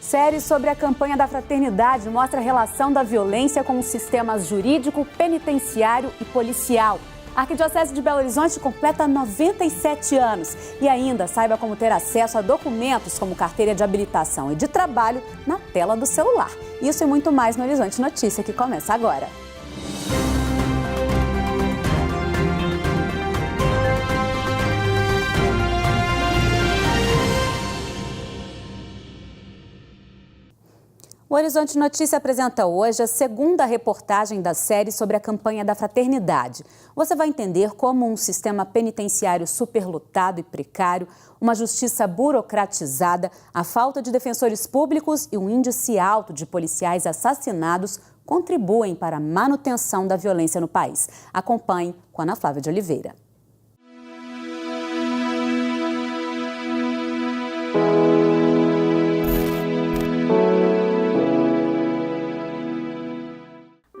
Série sobre a campanha da fraternidade mostra a relação da violência com os sistemas jurídico, penitenciário e policial. A Arquidiocese de Belo Horizonte completa 97 anos. E ainda saiba como ter acesso a documentos como carteira de habilitação e de trabalho na tela do celular. Isso e muito mais no Horizonte Notícia, que começa agora. O Horizonte Notícia apresenta hoje a segunda reportagem da série sobre a campanha da fraternidade. Você vai entender como um sistema penitenciário superlotado e precário, uma justiça burocratizada, a falta de defensores públicos e um índice alto de policiais assassinados contribuem para a manutenção da violência no país. Acompanhe com Ana Flávia de Oliveira.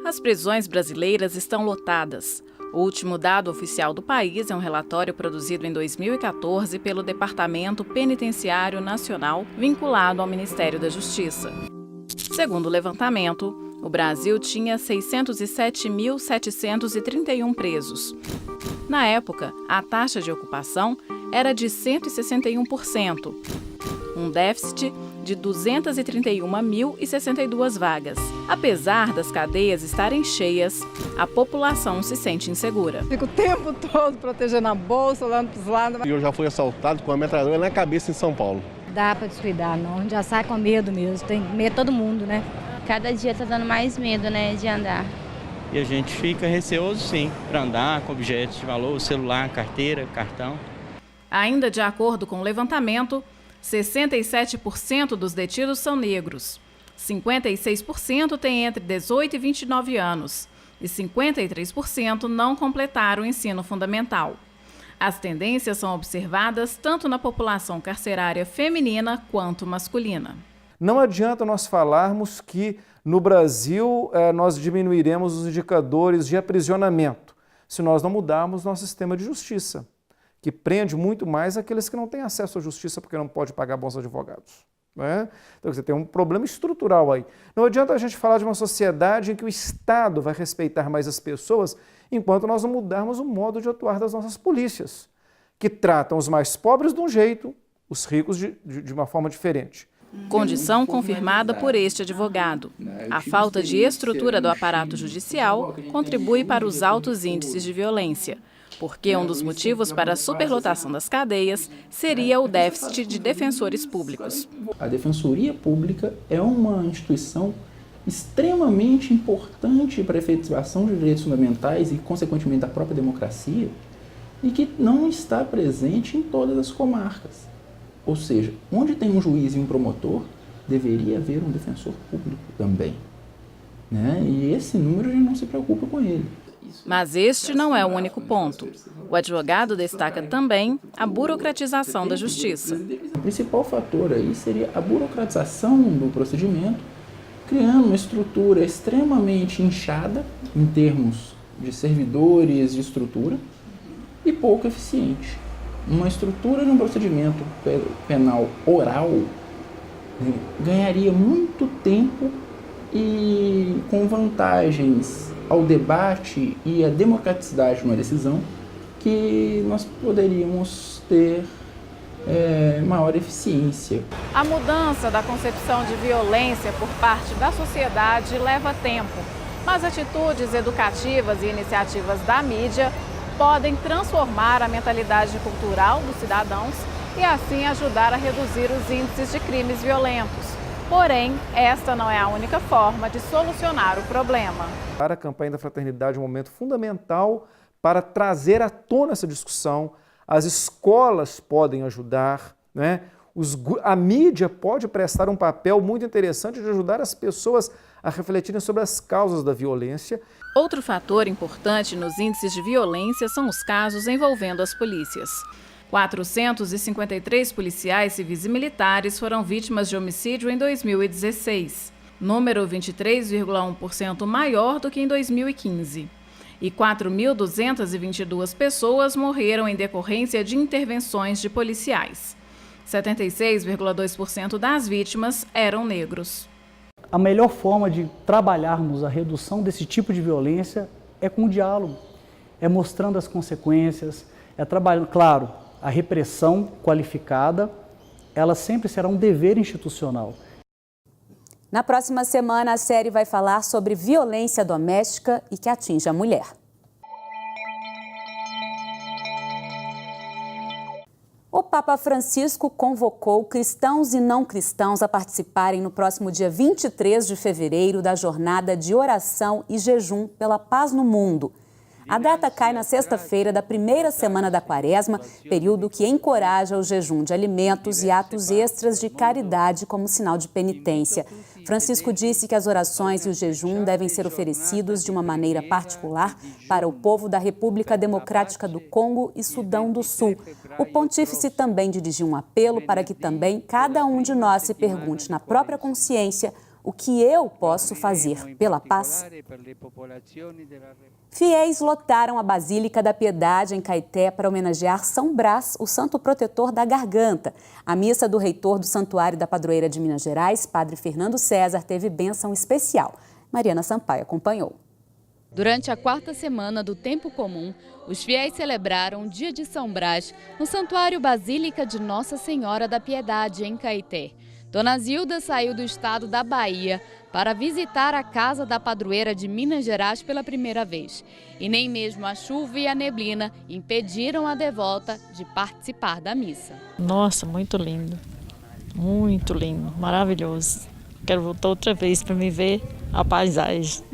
As prisões brasileiras estão lotadas. O último dado oficial do país é um relatório produzido em 2014 pelo Departamento Penitenciário Nacional, vinculado ao Ministério da Justiça. Segundo o levantamento, o Brasil tinha 607.731 presos. Na época, a taxa de ocupação era de 161%, um déficit de 231.062 vagas. Apesar das cadeias estarem cheias, a população se sente insegura. Fico o tempo todo protegendo a bolsa, olhando para os lados. Eu já fui assaltado com a metralhadora na cabeça em São Paulo. Dá para descuidar, não. A gente já sai com medo mesmo. Tem medo todo mundo, né? Cada dia tá dando mais medo, né, de andar. E a gente fica receoso, sim, para andar com objetos de valor, celular, carteira, cartão. Ainda de acordo com o levantamento, 67% dos detidos são negros, 56% têm entre 18 e 29 anos e 53% não completaram o ensino fundamental. As tendências são observadas tanto na população carcerária feminina quanto masculina. Não adianta nós falarmos que no Brasil nós diminuiremos os indicadores de aprisionamento se nós não mudarmos nosso sistema de justiça, que prende muito mais aqueles que não têm acesso à justiça porque não pode pagar bons advogados. Né? Então você tem um problema estrutural aí. Não adianta a gente falar de uma sociedade em que o Estado vai respeitar mais as pessoas enquanto nós não mudarmos o modo de atuar das nossas polícias, que tratam os mais pobres de um jeito, os ricos de uma forma diferente. Condição confirmada por este advogado. A falta de estrutura do aparato judicial contribui para os altos índices de violência, porque um dos motivos para a superlotação das cadeias seria o déficit de defensores públicos. A Defensoria Pública é uma instituição extremamente importante para a efetivação de direitos fundamentais e, consequentemente, da própria democracia, e que não está presente em todas as comarcas. Ou seja, onde tem um juiz e um promotor, deveria haver um defensor público também. Né? E esse número a gente não se preocupa com ele. Mas este não é o único ponto. O advogado destaca também a burocratização da justiça. O principal fator aí seria a burocratização do procedimento, criando uma estrutura extremamente inchada em termos de servidores, de estrutura, e pouco eficiente. Uma estrutura de um procedimento penal oral ganharia muito tempo e com vantagens ao debate e à democraticidade de uma decisão, que nós poderíamos ter maior eficiência. A mudança da concepção de violência por parte da sociedade leva tempo, mas atitudes educativas e iniciativas da mídia podem transformar a mentalidade cultural dos cidadãos e assim ajudar a reduzir os índices de crimes violentos. Porém, esta não é a única forma de solucionar o problema. A campanha da fraternidade é um momento fundamental para trazer à tona essa discussão. As escolas podem ajudar, né? A mídia pode prestar um papel muito interessante de ajudar as pessoas a refletirem sobre as causas da violência. Outro fator importante nos índices de violência são os casos envolvendo as polícias. 453 policiais civis e militares foram vítimas de homicídio em 2016, número 23,1% maior do que em 2015. E 4.222 pessoas morreram em decorrência de intervenções de policiais. 76,2% das vítimas eram negros. A melhor forma de trabalharmos a redução desse tipo de violência é com o diálogo, é mostrando as consequências, é trabalhando, claro, a repressão qualificada, ela sempre será um dever institucional. Na próxima semana, a série vai falar sobre violência doméstica e que atinge a mulher. O Papa Francisco convocou cristãos e não cristãos a participarem no próximo dia 23 de fevereiro da jornada de oração e jejum pela paz no mundo. A data cai na sexta-feira da primeira semana da Quaresma, período que encoraja o jejum de alimentos e atos extras de caridade como sinal de penitência. Francisco disse que as orações e o jejum devem ser oferecidos de uma maneira particular para o povo da República Democrática do Congo e Sudão do Sul. O pontífice também dirigiu um apelo para que também cada um de nós se pergunte na própria consciência o que eu posso fazer pela paz. Fiéis lotaram a Basílica da Piedade em Caeté para homenagear São Brás, o santo protetor da garganta. A missa do reitor do Santuário da Padroeira de Minas Gerais, Padre Fernando César, teve bênção especial. Mariana Sampaio acompanhou. Durante a quarta semana do Tempo Comum, os fiéis celebraram o dia de São Brás no Santuário Basílica de Nossa Senhora da Piedade, em Caeté. Dona Zilda saiu do estado da Bahia para visitar a Casa da Padroeira de Minas Gerais pela primeira vez. E nem mesmo a chuva e a neblina impediram a devota de participar da missa. Nossa, muito lindo, maravilhoso. Quero voltar outra vez para me ver a paisagem.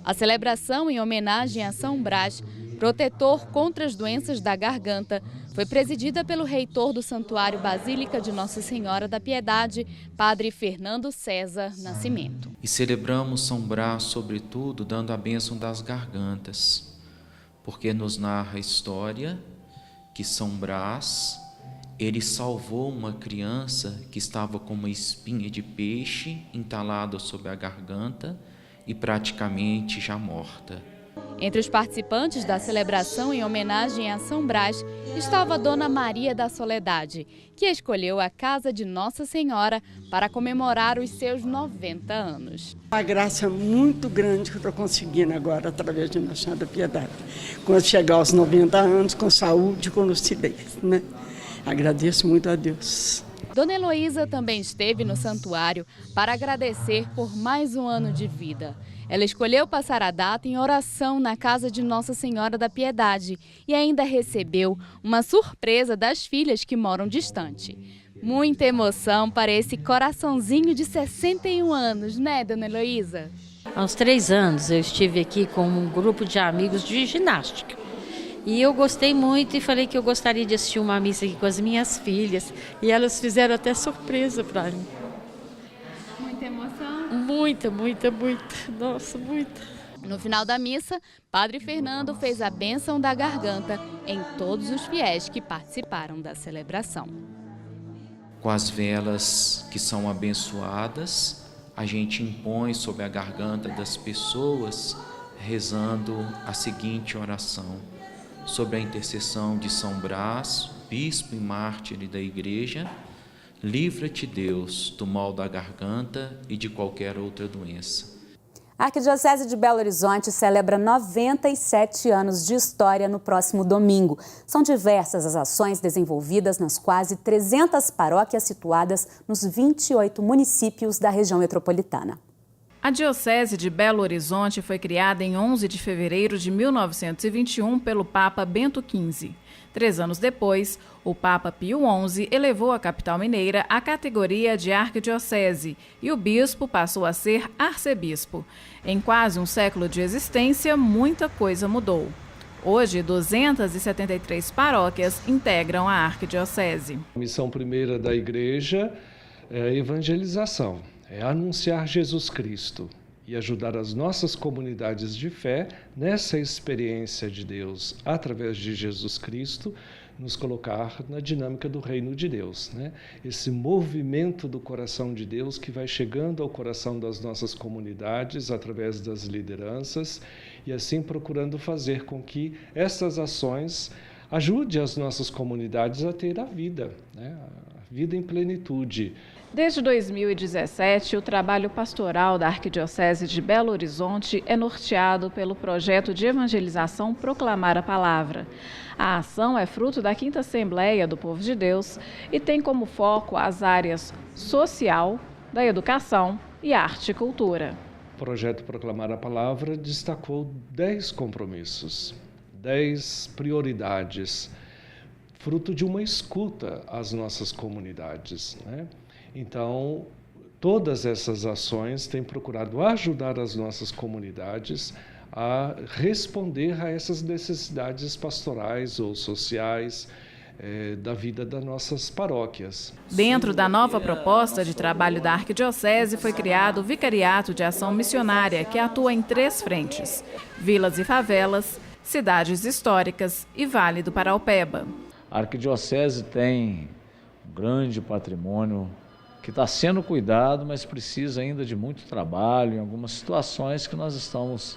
A celebração em homenagem a São Brás, protetor contra as doenças da garganta, foi presidida pelo reitor do Santuário Basílica de Nossa Senhora da Piedade, Padre Fernando César Nascimento. E celebramos São Brás, sobretudo, dando a bênção das gargantas, porque nos narra a história que São Brás, ele salvou uma criança que estava com uma espinha de peixe entalada sobre a garganta e praticamente já morta. Entre os participantes da celebração em homenagem a São Brás estava a Dona Maria da Soledade, que escolheu a Casa de Nossa Senhora para comemorar os seus 90 anos. Uma graça muito grande que eu estou conseguindo agora através de Nossa Senhora da Piedade. Quando chegar aos 90 anos, com saúde, com lucidez, né? Agradeço muito a Deus. Dona Heloísa também esteve no santuário para agradecer por mais um ano de vida. Ela escolheu passar a data em oração na Casa de Nossa Senhora da Piedade e ainda recebeu uma surpresa das filhas que moram distante. Muita emoção para esse coraçãozinho de 61 anos, né, Dona Heloísa? Aos 3 anos eu estive aqui com um grupo de amigos de ginástica. E eu gostei muito e falei que eu gostaria de assistir uma missa aqui com as minhas filhas. E elas fizeram até surpresa para mim. Muita emoção? Muita. Nossa, muita. No final da missa, Padre Fernando fez a bênção da garganta em todos os fiéis que participaram da celebração. Com as velas que são abençoadas, a gente impõe sobre a garganta das pessoas, rezando a seguinte oração: sobre a intercessão de São Brás, bispo e mártir da Igreja, livra-te, Deus, do mal da garganta e de qualquer outra doença. A Arquidiocese de Belo Horizonte celebra 97 anos de história no próximo domingo. São diversas as ações desenvolvidas nas quase 300 paróquias situadas nos 28 municípios da região metropolitana. A Diocese de Belo Horizonte foi criada em 11 de fevereiro de 1921 pelo Papa Bento XV. 3 anos depois, o Papa Pio XI elevou a capital mineira à categoria de arquidiocese e o bispo passou a ser arcebispo. Em quase um século de existência, muita coisa mudou. Hoje, 273 paróquias integram a arquidiocese. A missão primeira da Igreja é a evangelização. É anunciar Jesus Cristo e ajudar as nossas comunidades de fé nessa experiência de Deus, através de Jesus Cristo, nos colocar na dinâmica do reino de Deus, né? Esse movimento do coração de Deus que vai chegando ao coração das nossas comunidades através das lideranças e assim procurando fazer com que essas ações ajudem as nossas comunidades a ter a vida, né? vida em plenitude. Desde 2017, o trabalho pastoral da Arquidiocese de Belo Horizonte é norteado pelo projeto de evangelização Proclamar a Palavra. A ação é fruto da 5ª Assembleia do Povo de Deus e tem como foco as áreas social, da educação e arte e cultura. O projeto Proclamar a Palavra destacou 10 compromissos, 10 prioridades, fruto de uma escuta às nossas comunidades, né? Então, todas essas ações têm procurado ajudar as nossas comunidades a responder a essas necessidades pastorais ou sociais da vida das nossas paróquias. Dentro da nova proposta de trabalho da Arquidiocese foi criado o Vicariato de Ação Missionária, que atua em 3 frentes: vilas e favelas, cidades históricas e Vale do Paraupeba. A Arquidiocese tem um grande patrimônio que está sendo cuidado, mas precisa ainda de muito trabalho em algumas situações que nós estamos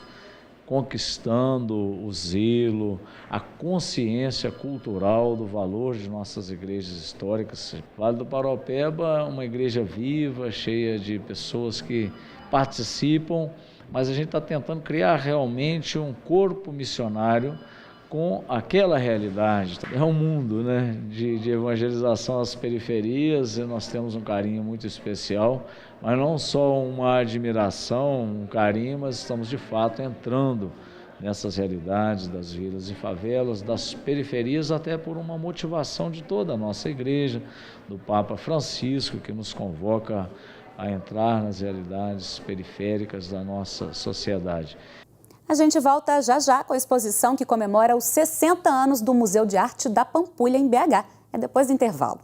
conquistando o zelo, a consciência cultural do valor de nossas igrejas históricas. Vale do Paraupeba é uma igreja viva, cheia de pessoas que participam, mas a gente está tentando criar realmente um corpo missionário com aquela realidade. É um mundo, né, de evangelização às periferias, e nós temos um carinho muito especial, mas não só uma admiração, um carinho, mas estamos de fato entrando nessas realidades das vilas e favelas, das periferias, até por uma motivação de toda a nossa igreja, do Papa Francisco, que nos convoca a entrar nas realidades periféricas da nossa sociedade. A gente volta já já com a exposição que comemora os 60 anos do Museu de Arte da Pampulha, em BH. É depois do intervalo.